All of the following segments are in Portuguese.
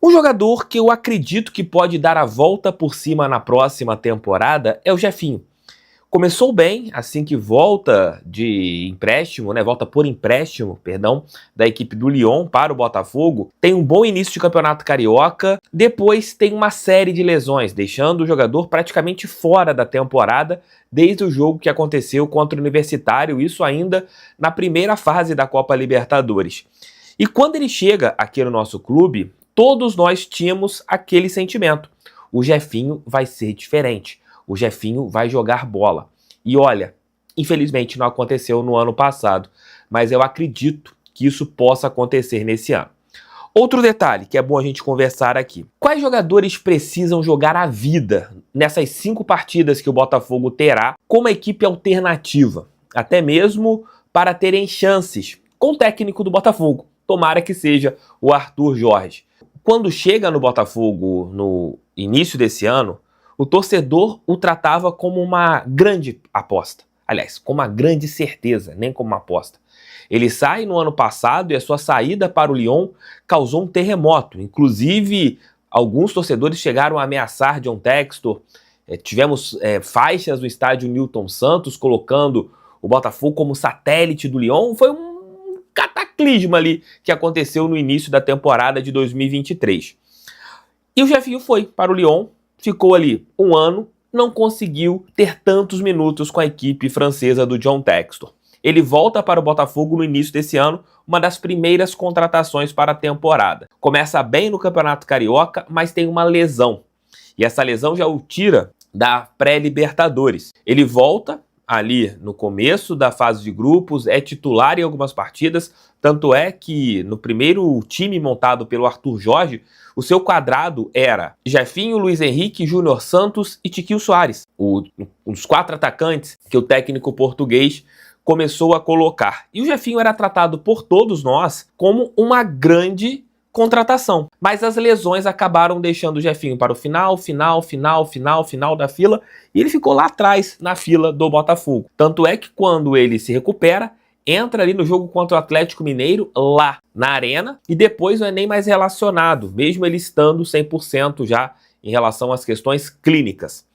Um jogador que eu acredito que pode dar a volta por cima na próxima temporada é o Jefinho. Começou bem, assim que volta de empréstimo, né? Volta por empréstimo, perdão, da equipe do Lyon para o Botafogo. Tem um bom início de campeonato carioca. Depois tem uma série de lesões, deixando o jogador praticamente fora da temporada desde o jogo que aconteceu contra o Universitário, isso ainda na primeira fase da Copa Libertadores. E quando ele chega aqui no nosso clube, todos nós tínhamos aquele sentimento. O Jefinho vai ser diferente. O Jefinho vai jogar bola. E olha, infelizmente não aconteceu no ano passado, mas eu acredito que isso possa acontecer nesse ano. Outro detalhe que é bom a gente conversar aqui. Quais jogadores precisam jogar a vida nessas 5 partidas que o Botafogo terá como equipe alternativa? Até mesmo para terem chances com o técnico do Botafogo. Tomara que seja o Arthur Jorge. Quando chega no Botafogo no início desse ano, o torcedor o tratava como uma grande aposta. Aliás, como uma grande certeza, nem como uma aposta. Ele sai no ano passado e a sua saída para o Lyon causou um terremoto. Inclusive, alguns torcedores chegaram a ameaçar John Textor. Tivemos faixas no estádio Newton Santos colocando o Botafogo como satélite do Lyon. Foi um cataclisma ali que aconteceu no início da temporada de 2023. E o Jefinho foi para o Lyon, ficou ali um ano, não conseguiu ter tantos minutos com a equipe francesa do John Textor. Ele volta para o Botafogo no início desse ano, uma das primeiras contratações para a temporada. Começa bem no Campeonato Carioca, mas tem uma lesão. E essa lesão já o tira da pré-Libertadores. Ele volta ali no começo da fase de grupos, é titular em algumas partidas, tanto é que no primeiro time montado pelo Arthur Jorge, o seu quadrado era Jefinho, Luiz Henrique, Júnior Santos e Tiquinho Soares, os 4 atacantes que o técnico português começou a colocar. E o Jefinho era tratado por todos nós como uma grande contratação. Mas as lesões acabaram deixando o Jefinho para o final da fila, e ele ficou lá atrás na fila do Botafogo. Tanto é que quando ele se recupera, entra ali no jogo contra o Atlético Mineiro, lá na arena, e depois não é nem mais relacionado, mesmo ele estando 100% já em relação às questões clínicas.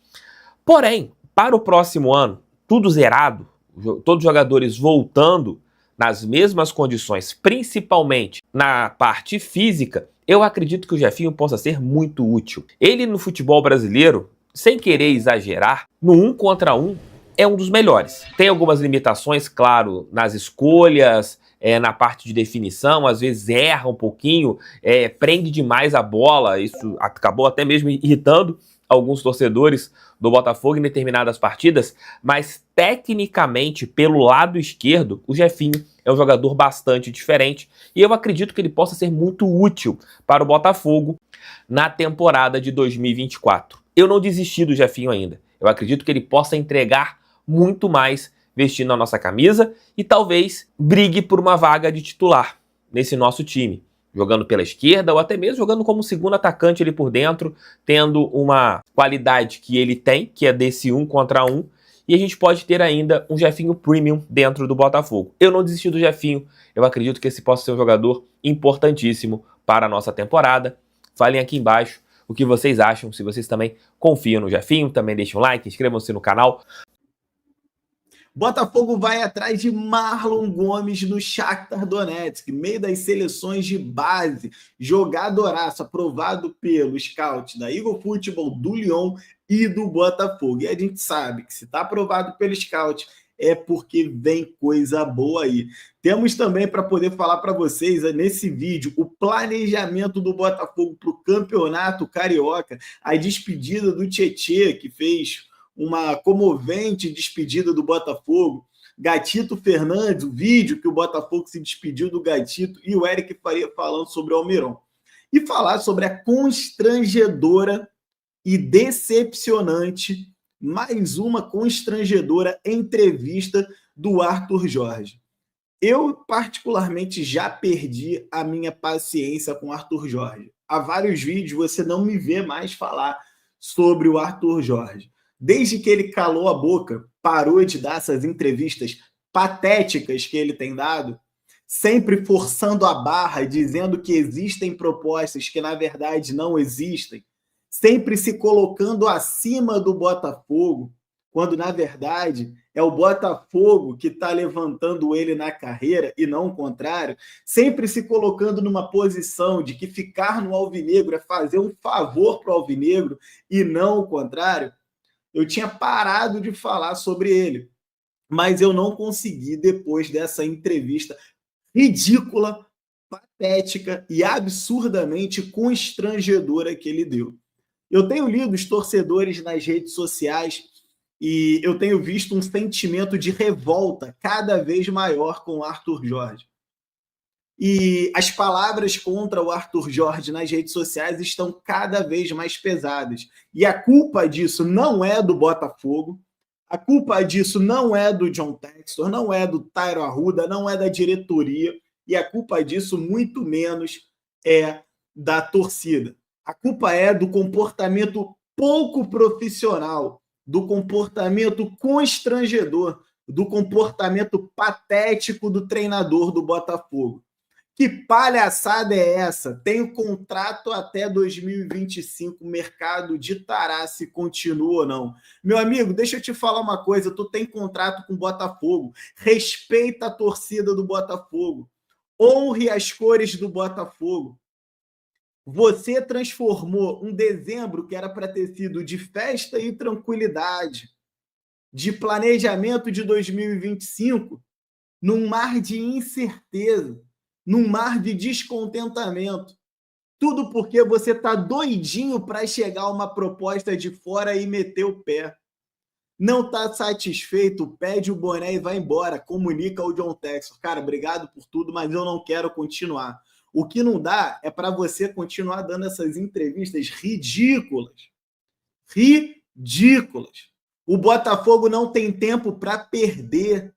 Porém, para o próximo ano, tudo zerado, todos os jogadores voltando nas mesmas condições, principalmente na parte física, eu acredito que o Jefinho possa ser muito útil. Ele no futebol brasileiro, sem querer exagerar, no 1 contra 1, é um dos melhores. Tem algumas limitações, claro, nas escolhas, na parte de definição, às vezes erra um pouquinho, prende demais a bola, isso acabou até mesmo irritando alguns torcedores do Botafogo em determinadas partidas, mas tecnicamente, pelo lado esquerdo, o Jefinho é um jogador bastante diferente e eu acredito que ele possa ser muito útil para o Botafogo na temporada de 2024. Eu não desisti do Jefinho ainda. Eu acredito que ele possa entregar muito mais vestindo a nossa camisa e talvez brigue por uma vaga de titular nesse nosso time, jogando pela esquerda ou até mesmo jogando como segundo atacante ali por dentro, tendo uma qualidade que ele tem, que é desse 1 contra 1, e a gente pode ter ainda um Jefinho Premium dentro do Botafogo. Eu não desisti do Jefinho, eu acredito que esse possa ser um jogador importantíssimo para a nossa temporada. Falem aqui embaixo o que vocês acham, se vocês também confiam no Jefinho, também deixem um like, inscrevam-se no canal. Botafogo vai atrás de Marlon Gomes no Shakhtar Donetsk, meio das seleções de base, jogadoraço, aprovado pelo scout da Eagle Football, do Lyon e do Botafogo. E a gente sabe que se está aprovado pelo scout é porque vem coisa boa aí. Temos também para poder falar para vocês nesse vídeo o planejamento do Botafogo para o Campeonato Carioca, a despedida do Tietê, que fez uma comovente despedida do Botafogo, Gatito Fernandes, o vídeo que o Botafogo se despediu do Gatito, e o Eric Faria falando sobre o Almiron. E falar sobre a constrangedora e decepcionante, mais uma constrangedora entrevista do Arthur Jorge. Eu, particularmente, já perdi a minha paciência com o Arthur Jorge. Há vários vídeos você não me vê mais falar sobre o Arthur Jorge. Desde que ele calou a boca, parou de dar essas entrevistas patéticas que ele tem dado, sempre forçando a barra, dizendo que existem propostas que, na verdade, não existem, sempre se colocando acima do Botafogo, quando, na verdade, é o Botafogo que está levantando ele na carreira e não o contrário, sempre se colocando numa posição de que ficar no alvinegro é fazer um favor para o alvinegro e não o contrário, eu tinha parado de falar sobre ele. Mas eu não consegui, depois dessa entrevista ridícula, patética e absurdamente constrangedora que ele deu. Eu tenho lido os torcedores nas redes sociais e eu tenho visto um sentimento de revolta cada vez maior com o Arthur Jorge. E as palavras contra o Arthur Jorge nas redes sociais estão cada vez mais pesadas. E a culpa disso não é do Botafogo, a culpa disso não é do John Textor, não é do Tairo Arruda, não é da diretoria, e a culpa disso muito menos é da torcida. A culpa é do comportamento pouco profissional, do comportamento constrangedor, do comportamento patético do treinador do Botafogo. Que palhaçada é essa? Tenho contrato até 2025, o mercado ditará se continua ou não. Meu amigo, deixa eu te falar uma coisa, tu tem contrato com o Botafogo, respeita a torcida do Botafogo, honre as cores do Botafogo. Você transformou um dezembro que era para ter sido de festa e tranquilidade, de planejamento de 2025, num mar de incerteza, num mar de descontentamento. Tudo porque você está doidinho para chegar uma proposta de fora e meter o pé. Não está satisfeito, pede o boné e vai embora. Comunica ao John Textor. Cara, obrigado por tudo, mas eu não quero continuar. O que não dá é para você continuar dando essas entrevistas ridículas. Ridículas. O Botafogo não tem tempo para perder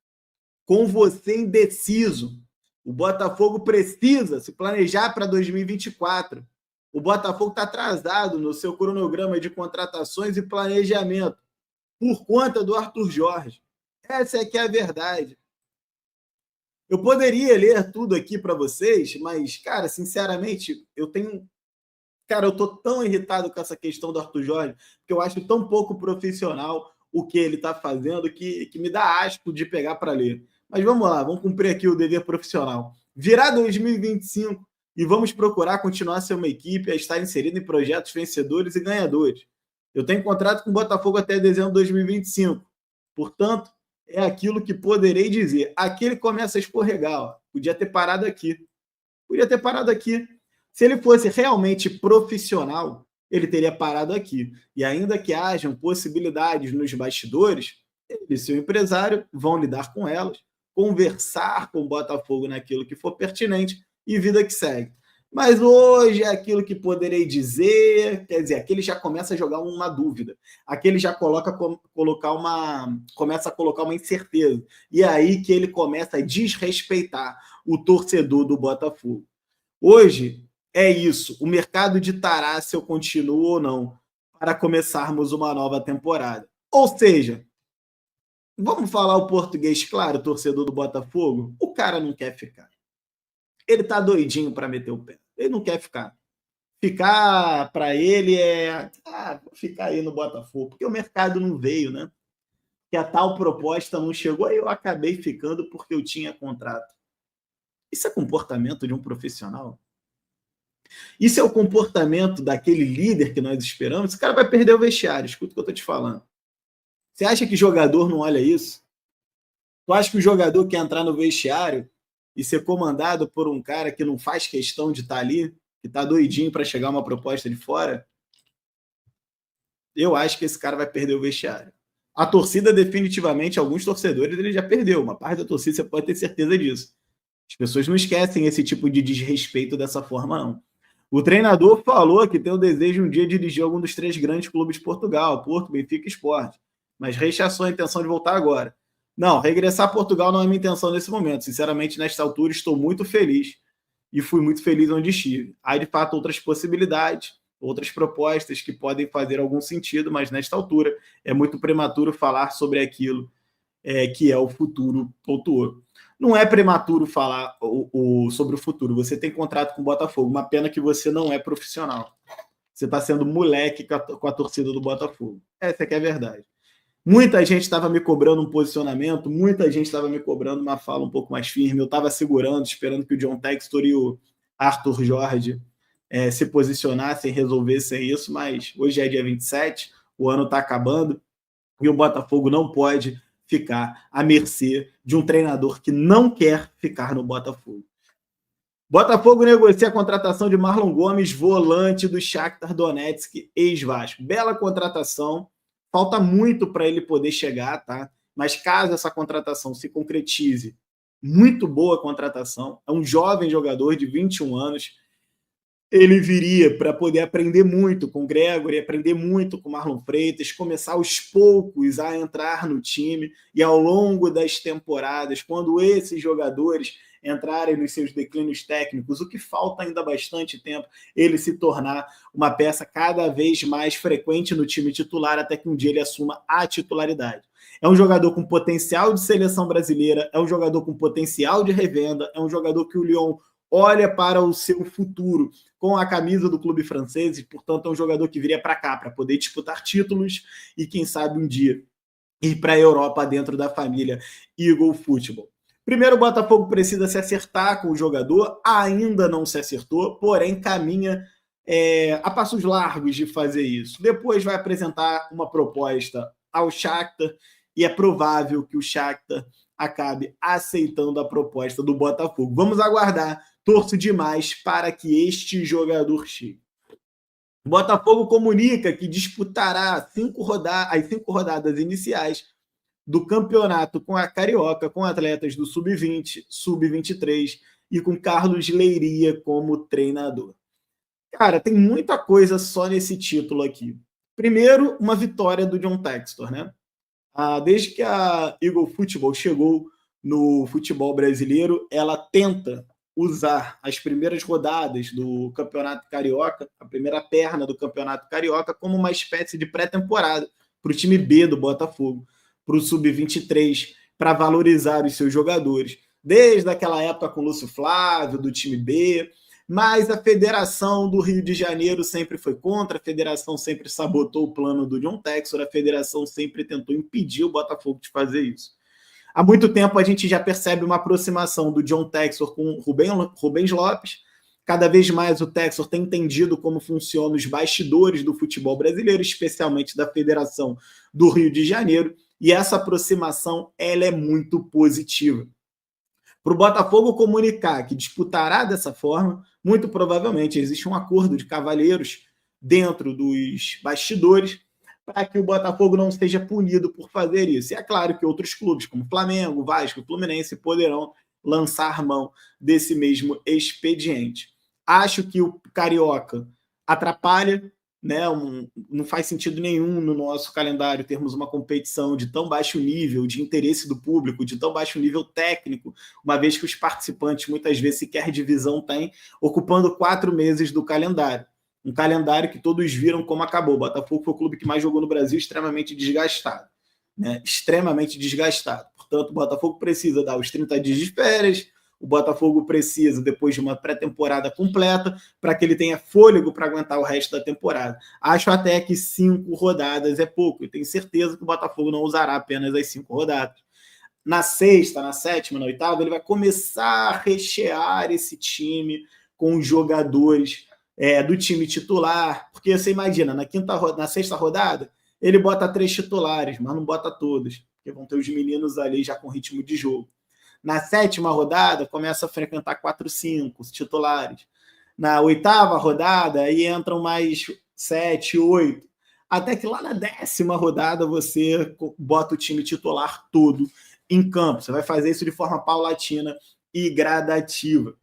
com você indeciso. O Botafogo precisa se planejar para 2024. O Botafogo está atrasado no seu cronograma de contratações e planejamento por conta do Arthur Jorge. Essa é que é a verdade. Eu poderia ler tudo aqui para vocês, mas, cara, sinceramente, eu tô tão irritado com essa questão do Arthur Jorge, que eu acho tão pouco profissional o que ele está fazendo, que me dá asco de pegar para ler. Mas vamos lá, vamos cumprir aqui o dever profissional. Virar 2025 e vamos procurar continuar a ser uma equipe a estar inserida em projetos vencedores e ganhadores. Eu tenho contrato com o Botafogo até dezembro de 2025. Portanto, é aquilo que poderei dizer. Aqui ele começa a escorregar. Ó. Podia ter parado aqui. Se ele fosse realmente profissional, ele teria parado aqui. E ainda que hajam possibilidades nos bastidores, ele e seu empresário vão lidar com elas, conversar com o Botafogo naquilo que for pertinente e vida que segue. Mas hoje é aquilo que poderei dizer, quer dizer, aqui ele já começa a jogar uma dúvida, aqui ele já começa a colocar uma incerteza, e é aí que ele começa a desrespeitar o torcedor do Botafogo. Hoje é isso, o mercado ditará se eu continuo ou não, para começarmos uma nova temporada. Ou seja, vamos falar o português claro, torcedor do Botafogo? O cara não quer ficar. Ele tá doidinho para meter o pé. Ele não quer ficar. Ficar para ele é... vou ficar aí no Botafogo, porque o mercado não veio, né? Que a tal proposta não chegou, aí eu acabei ficando porque eu tinha contrato. Isso é comportamento de um profissional? Isso é o comportamento daquele líder que nós esperamos? Esse cara vai perder o vestiário, escuta o que eu tô te falando. Você acha que jogador não olha isso? Tu acha que o jogador quer entrar no vestiário e ser comandado por um cara que não faz questão de estar ali, que está doidinho para chegar uma proposta de fora? Eu acho que esse cara vai perder o vestiário. A torcida, definitivamente, alguns torcedores, ele já perdeu. Uma parte da torcida, você pode ter certeza disso. As pessoas não esquecem esse tipo de desrespeito dessa forma, não. O treinador falou que tem o desejo um dia de dirigir algum dos 3 grandes clubes de Portugal, Porto, Benfica e Sport, mas rechaçou a intenção de voltar agora. Não, regressar a Portugal não é minha intenção nesse momento. Sinceramente, nesta altura, estou muito feliz e fui muito feliz onde estive. Há, de fato, outras possibilidades, outras propostas que podem fazer algum sentido, mas nesta altura é muito prematuro falar sobre aquilo que é o futuro, pontuou. não é prematuro falar sobre o futuro. Você tem contrato com o Botafogo, uma pena que você não é profissional. Você está sendo moleque com a torcida do Botafogo. Essa é que é a verdade. Muita gente estava me cobrando um posicionamento, muita gente estava me cobrando uma fala um pouco mais firme. Eu estava segurando, esperando que o John Textor e o Arthur Jorge se posicionassem, resolvessem isso, mas hoje é dia 27, o ano está acabando e o Botafogo não pode ficar à mercê de um treinador que não quer ficar no Botafogo. Botafogo negocia a contratação de Marlon Gomes, volante do Shakhtar Donetsk, ex-Vasco. Bela contratação, falta muito para ele poder chegar, tá? Mas caso essa contratação se concretize, muito boa contratação, é um jovem jogador de 21 anos, ele viria para poder aprender muito com o Gregory, aprender muito com o Marlon Freitas, começar aos poucos a entrar no time e ao longo das temporadas, quando esses jogadores entrarem nos seus declínios técnicos, o que falta ainda bastante tempo, ele se tornar uma peça cada vez mais frequente no time titular, até que um dia ele assuma a titularidade. É um jogador com potencial de seleção brasileira, é um jogador com potencial de revenda, é um jogador que o Lyon olha para o seu futuro com a camisa do clube francês e, portanto, é um jogador que viria para cá para poder disputar títulos e, quem sabe, um dia ir para a Europa dentro da família Eagle Football. Primeiro, o Botafogo precisa se acertar com o jogador, ainda não se acertou, porém caminha a passos largos de fazer isso. Depois vai apresentar uma proposta ao Shakhtar e é provável que o Shakhtar acabe aceitando a proposta do Botafogo. Vamos aguardar. Torço demais para que este jogador chegue. O Botafogo comunica que disputará as 5 rodadas iniciais do campeonato com a Carioca, com atletas do Sub-20, Sub-23 e com Carlos Leiria como treinador. Cara, tem muita coisa só nesse título aqui. Primeiro, uma vitória do John Textor, né? Desde que a Eagle Football chegou no futebol brasileiro, ela tenta usar as primeiras rodadas do Campeonato Carioca, a primeira perna do Campeonato Carioca, como uma espécie de pré-temporada para o time B do Botafogo, para o Sub-23, para valorizar os seus jogadores. Desde aquela época com o Lúcio Flávio, do time B, mas a Federação do Rio de Janeiro sempre foi contra, a Federação sempre sabotou o plano do John Textor, a Federação sempre tentou impedir o Botafogo de fazer isso. Há muito tempo a gente já percebe uma aproximação do John Textor com o Rubens Lopes. Cada vez mais o Textor tem entendido como funcionam os bastidores do futebol brasileiro, especialmente da Federação do Rio de Janeiro, e essa aproximação ela é muito positiva. Para o Botafogo comunicar que disputará dessa forma, muito provavelmente existe um acordo de cavalheiros dentro dos bastidores para que o Botafogo não seja punido por fazer isso. E é claro que outros clubes, como Flamengo, Vasco, Fluminense, poderão lançar mão desse mesmo expediente. Acho que o Carioca atrapalha, né? Não faz sentido nenhum no nosso calendário termos uma competição de tão baixo nível, de interesse do público, de tão baixo nível técnico, uma vez que os participantes, muitas vezes, sequer divisão têm, ocupando 4 meses do calendário. Um calendário que todos viram como acabou. O Botafogo foi o clube que mais jogou no Brasil, extremamente desgastado. Né? Extremamente desgastado. Portanto, o Botafogo precisa dar os 30 dias de férias, o Botafogo precisa, depois de uma pré-temporada completa, para que ele tenha fôlego para aguentar o resto da temporada. Acho até que 5 rodadas é pouco. Eu tenho certeza que o Botafogo não usará apenas as 5 rodadas. Na sexta, na sétima, na oitava, ele vai começar a rechear esse time com jogadores do time titular, porque você imagina, na sexta rodada, ele bota 3 titulares, mas não bota todos, porque vão ter os meninos ali já com ritmo de jogo. Na sétima rodada, começa a frequentar 4, 5 titulares. Na oitava rodada, aí entram mais 7, 8. Até que lá na 10ª rodada, você bota o time titular todo em campo. Você vai fazer isso de forma paulatina e gradativa.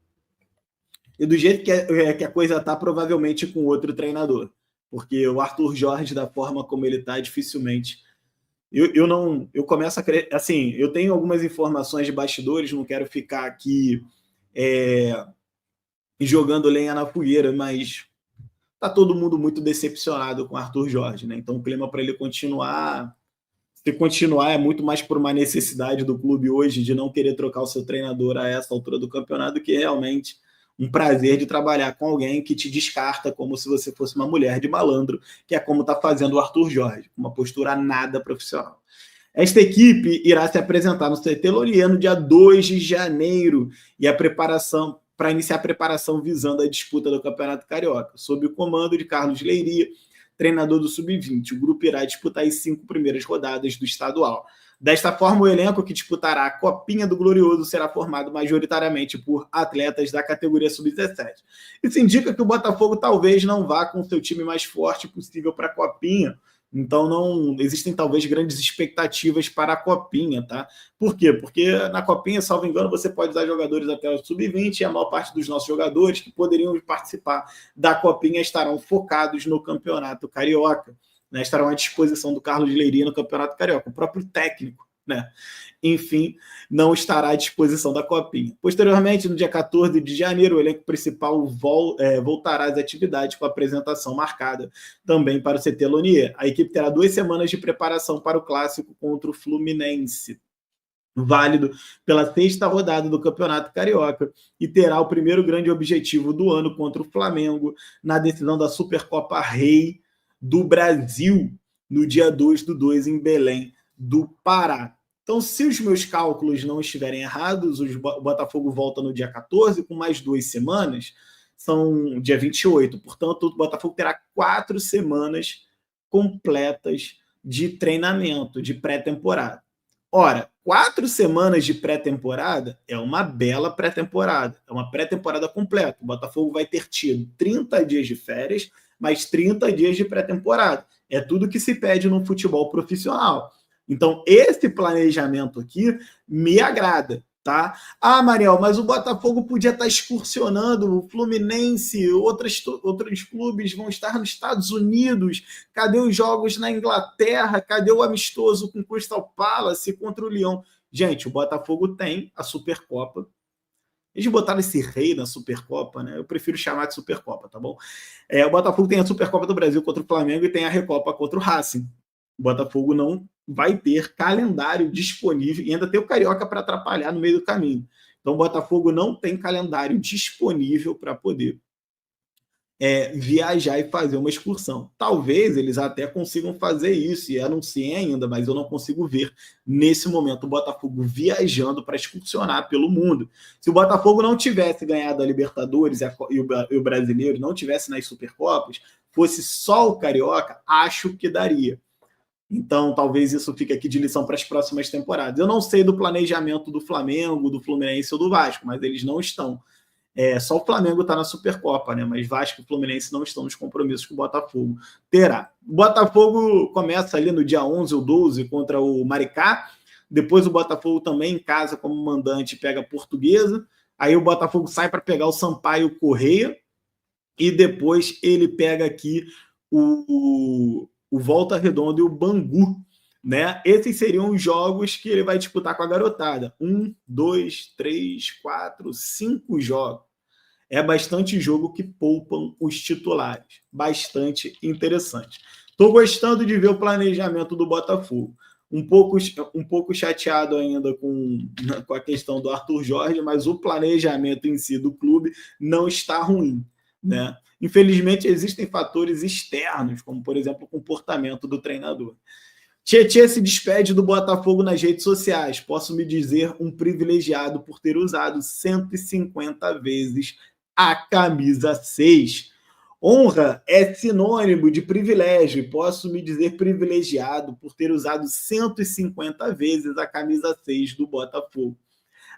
E do jeito que a coisa está, provavelmente com outro treinador. Porque o Arthur Jorge, da forma como ele está, dificilmente... Eu começo a crer... Assim, eu tenho algumas informações de bastidores, não quero ficar aqui jogando lenha na fogueira, mas está todo mundo muito decepcionado com o Arthur Jorge, né? Então o clima para ele continuar Se continuar, é muito mais por uma necessidade do clube hoje de não querer trocar o seu treinador a essa altura do campeonato do que realmente um prazer de trabalhar com alguém que te descarta como se você fosse uma mulher de malandro, que é como está fazendo o Arthur Jorge, uma postura nada profissional. Esta equipe irá se apresentar no CT Laurier no dia 2 de janeiro e a preparação para iniciar a preparação visando a disputa do Campeonato Carioca, sob o comando de Carlos Leiria, treinador do Sub-20. O grupo irá disputar as 5 primeiras rodadas do estadual. Desta forma, o elenco que disputará a Copinha do Glorioso será formado majoritariamente por atletas da categoria Sub-17. Isso indica que o Botafogo talvez não vá com o seu time mais forte possível para a Copinha. Então, não existem talvez grandes expectativas para a Copinha, tá? Por quê? Porque na Copinha, salvo engano, você pode usar jogadores até o Sub-20 e a maior parte dos nossos jogadores que poderiam participar da Copinha estarão focados no Campeonato Carioca, né? Estarão à disposição do Carlos Leiria no Campeonato Carioca, o próprio técnico, né? Enfim, não estará à disposição da Copinha. Posteriormente, no dia 14 de janeiro, o elenco principal voltará às atividades com a apresentação marcada também para o CT Laurier. A equipe terá 2 semanas de preparação para o clássico contra o Fluminense, válido pela 6ª rodada do Campeonato Carioca, e terá o primeiro grande objetivo do ano contra o Flamengo na decisão da Supercopa Rei do Brasil, no dia 2/2 em Belém do Pará. Então, se os meus cálculos não estiverem errados, o Botafogo volta no dia 14, com mais 2 semanas, são dia 28. Portanto, o Botafogo terá 4 semanas completas de treinamento, de pré-temporada. Ora, 4 semanas de pré-temporada é uma bela pré-temporada, é uma pré-temporada completa. O Botafogo vai ter tido 30 dias de férias, mais 30 dias de pré-temporada. É tudo que se pede no futebol profissional. Então, esse planejamento aqui me agrada, tá? Ah, Mariel, mas o Botafogo podia estar excursionando, o Fluminense, outros clubes vão estar nos Estados Unidos, cadê os jogos na Inglaterra, cadê o amistoso com o Crystal Palace contra o Lyon? Gente, o Botafogo tem a Supercopa. Eles botaram esse rei na Supercopa, né? Eu prefiro chamar de Supercopa, tá bom? O Botafogo tem a Supercopa do Brasil contra o Flamengo e tem a Recopa contra o Racing. O Botafogo não vai ter calendário disponível e ainda tem o Carioca para atrapalhar no meio do caminho. Então, o Botafogo não tem calendário disponível para poder viajar e fazer uma excursão. Talvez eles até consigam fazer isso e anunciem ainda, mas eu não consigo ver nesse momento o Botafogo viajando para excursionar pelo mundo. Se o Botafogo não tivesse ganhado a Libertadores e o Brasileiro não tivesse nas Supercopas, fosse só o Carioca, acho que daria. Então, talvez isso fique aqui de lição para as próximas temporadas. Eu não sei do planejamento do Flamengo, do Fluminense ou do Vasco, mas eles não estão. Só o Flamengo está na Supercopa, né? Mas Vasco e Fluminense não estão nos compromissos que o Botafogo terá. O Botafogo começa ali no dia 11 ou 12 contra o Maricá. Depois o Botafogo também em casa como mandante pega a Portuguesa. Aí o Botafogo sai para pegar o Sampaio Correia. E depois ele pega aqui o Volta Redonda e o Bangu, né? Esses seriam os jogos que ele vai disputar com a garotada. 1, 2, 3, 4, 5 jogos. É bastante jogo que poupam os titulares. Bastante interessante. Estou gostando de ver o planejamento do Botafogo. Um pouco chateado ainda com a questão do Arthur Jorge, mas o planejamento em si do clube não está ruim, né? Infelizmente, existem fatores externos, como, por exemplo, o comportamento do treinador. Tietê se despede do Botafogo nas redes sociais. Posso me dizer um privilegiado por ter usado 150 vezes a camisa 6. Honra é sinônimo de privilégio. Posso me dizer privilegiado por ter usado 150 vezes a camisa 6 do Botafogo.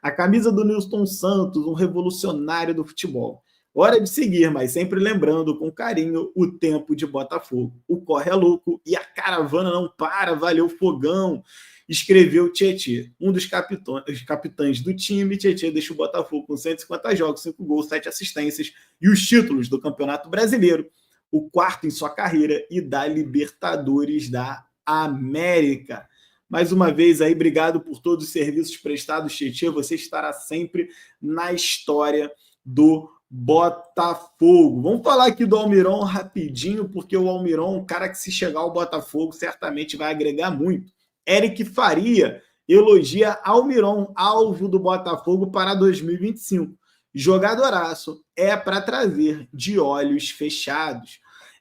A camisa do Nilson Santos, um revolucionário do futebol. Hora de seguir, mas sempre lembrando com carinho o tempo de Botafogo. O corre é louco e a caravana não para, valeu fogão, escreveu Tietê. Um dos capitães do time, Tietê deixa o Botafogo com 150 jogos, 5 gols, 7 assistências e os títulos do Campeonato Brasileiro, o 4º em sua carreira e da Libertadores da América. Mais uma vez aí, obrigado por todos os serviços prestados, Tietê. Você estará sempre na história do Botafogo. Vamos falar aqui do Almiron rapidinho, porque o Almiron, um cara que se chegar ao Botafogo, certamente vai agregar muito. Eric Faria elogia Almiron, alvo do Botafogo para 2025. Jogadoraço, é para trazer de olhos fechados.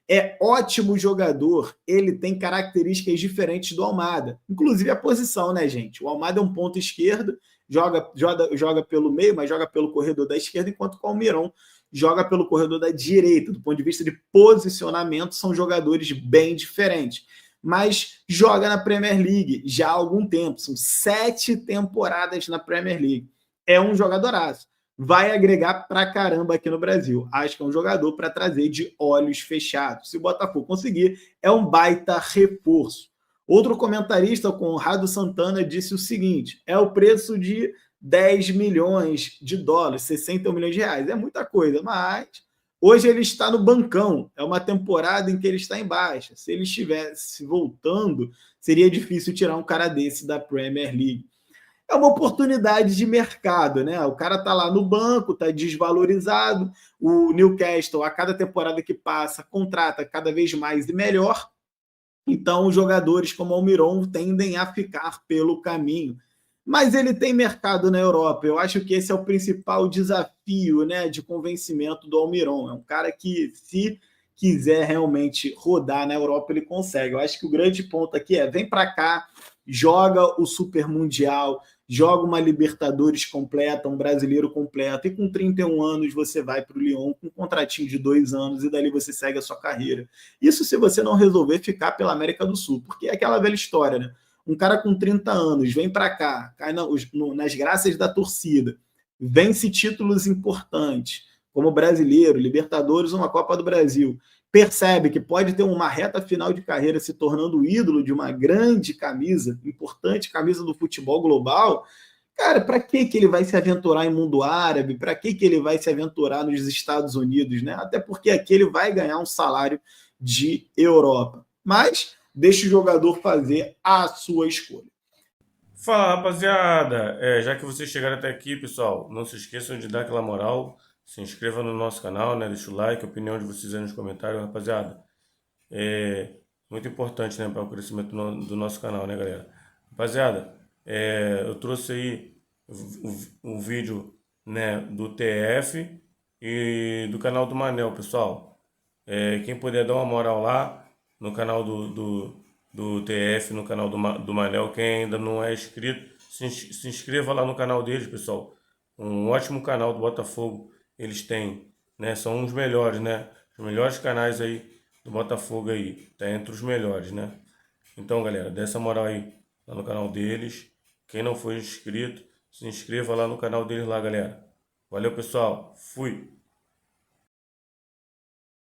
É ótimo jogador, ele tem características diferentes do Almada, inclusive a posição, né, gente? O Almada é um ponto esquerdo, joga pelo meio, mas joga pelo corredor da esquerda, enquanto o Almiron joga pelo corredor da direita. Do ponto de vista de posicionamento, são jogadores bem diferentes. Mas joga na Premier League já há algum tempo, são 7 temporadas na Premier League. É um jogadoraço. Vai agregar pra caramba aqui no Brasil. Acho que é um jogador para trazer de olhos fechados. Se o Botafogo conseguir, é um baita reforço. Outro comentarista, o Conrado Santana, disse o seguinte: é o preço de 10 milhões de dólares, 61 milhões de reais. É muita coisa, mas hoje ele está no bancão. É uma temporada em que ele está em baixa. Se ele estivesse voltando, seria difícil tirar um cara desse da Premier League. É uma oportunidade de mercado, né? O cara tá lá no banco, tá desvalorizado. O Newcastle, a cada temporada que passa, contrata cada vez mais e melhor. Então, os jogadores como o Almiron tendem a ficar pelo caminho. Mas ele tem mercado na Europa. Eu acho que esse é o principal desafio, né, de convencimento do Almiron. É um cara que, se quiser realmente rodar na Europa, ele consegue. Eu acho que o grande ponto aqui é: vem para cá, joga o Super Mundial, joga uma Libertadores completa, um brasileiro completo, e com 31 anos você vai para o Lyon com um contratinho de 2 anos e dali você segue a sua carreira. Isso se você não resolver ficar pela América do Sul, porque é aquela velha história, né? Um cara com 30 anos vem para cá, cai nas graças da torcida, vence títulos importantes, como brasileiro, Libertadores, uma Copa do Brasil, percebe que pode ter uma reta final de carreira se tornando ídolo de uma grande camisa, importante camisa do futebol global. Cara, para que ele vai se aventurar em mundo árabe? Para que ele vai se aventurar nos Estados Unidos, né? Até porque aqui ele vai ganhar um salário de Europa. Mas deixa o jogador fazer a sua escolha. Fala, rapaziada! Já que vocês chegaram até aqui, pessoal, não se esqueçam de dar aquela moral, se inscreva no nosso canal, né? Deixa o like, a opinião de vocês aí nos comentários, rapaziada. É muito importante, né, para o crescimento do nosso canal, né, galera? Rapaziada, eu trouxe aí um vídeo, né, do TF e do canal do Manel, pessoal. Quem puder dar uma moral lá no canal do TF, no canal do Manel, quem ainda não é inscrito, se inscreva lá no canal deles, pessoal. Um ótimo canal do Botafogo eles têm, né? São os melhores, né? Os melhores canais aí do Botafogo aí, tá entre os melhores, né? Então, galera, dê essa moral aí lá no canal deles. Quem não for inscrito, se inscreva lá no canal deles lá, galera. Valeu, pessoal. Fui!